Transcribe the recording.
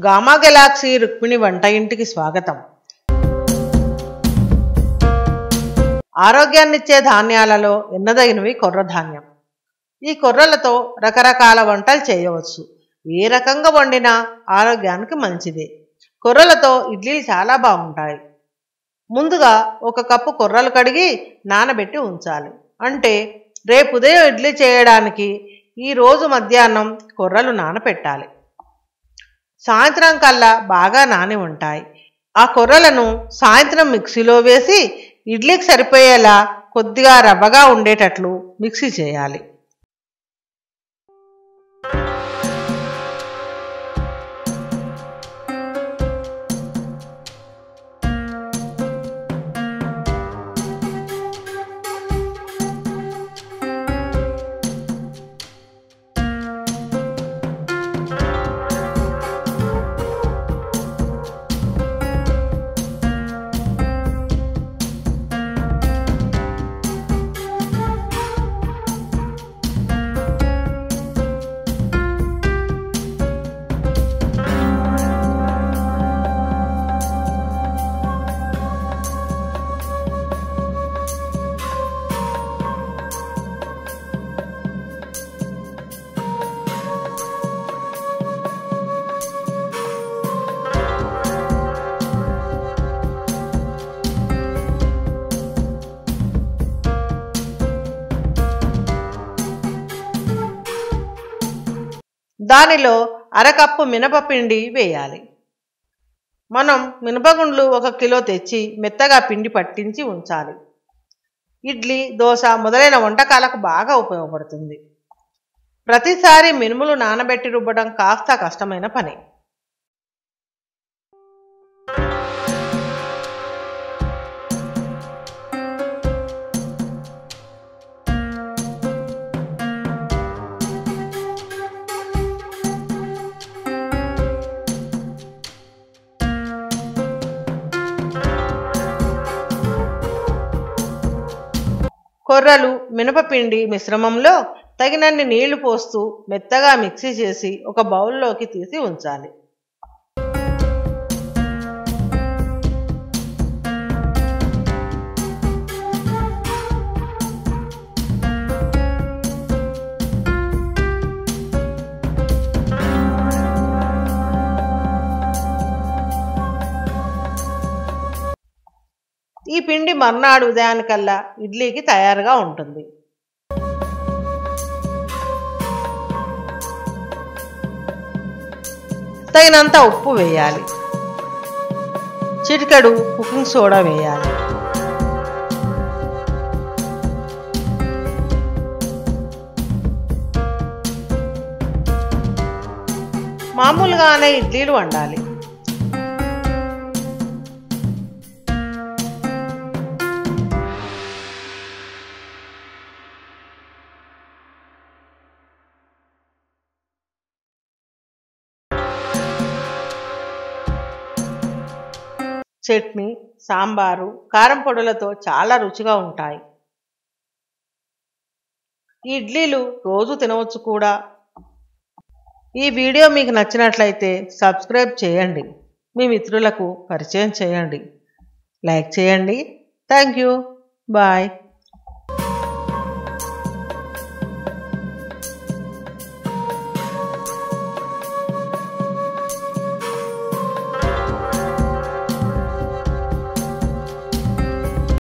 Gamma Galaxy Rukmini వంట ఇంటికి స్వాగతం. ఆరోగ్యాన్నిచ్చే ధాన్యాలలో ఎన్నదగినవి కొర్రధాన్యం. ఈ కొర్రలతో రకరకాల వంటలు చేయవచ్చు. ఏ రకంగా వండినా ఆరోగ్యానికి మంచిదే. కొర్రలతో ఇడ్లీలు చాలా బాగుంటాయి. ముందుగా 1 కప్పు కొర్రలు కడిగి నానబెట్టి ఉంచాలి. అంటే రేపు ఉదయం ఇడ్లీ చేయడానికి ఈరోజు మధ్యాహ్నం కొర్రలు నానపెట్టాలి. సాయంత్రం కల్లా బాగా నాని ఉంటాయి. ఆ కొర్రలను సాయంత్రం మిక్సీలో వేసి ఇడ్లీకి సరిపోయేలా కొద్దిగా రవ్వగా ఉండేటట్లు మిక్సీ చేయాలి. దానిలో 1/2 కప్పు మినపపిండి వేయాలి. మనం మినపగుండ్లు 1 కిలో తెచ్చి మెత్తగా పిండి పట్టించి ఉంచాలి. ఇడ్లీ, దోశ మొదలైన వంటకాలకు బాగా ఉపయోగపడుతుంది. ప్రతిసారి మినుములు నానబెట్టి రుబ్బడం కాస్త కష్టమైన పని. కొర్రలు, మినపపిండి మిశ్రమంలో తగినన్ని నీళ్లు పోస్తూ మెత్తగా మిక్సీ చేసి ఒక బౌల్లోకి తీసి ఉంచాలి. ఈ పిండి మర్నాడు ఉదయానికల్లా ఇడ్లీకి తయారుగా ఉంటుంది. తగినంత ఉప్పు వేయాలి. చిటికెడు కుకింగ్ సోడా వేయాలి. మామూలుగానే ఇడ్లీలు వండాలి. చట్నీ, సాంబారు, కారం పొడులతో చాలా రుచిగా ఉంటాయి. ఈ ఇడ్లీలు రోజు తినవచ్చు కూడా. ఈ వీడియో మీకు నచ్చినట్లయితే సబ్స్క్రైబ్ చేయండి. మీ మిత్రులకు పరిచయం చేయండి. లైక్ చేయండి. Thank you. బాయ్.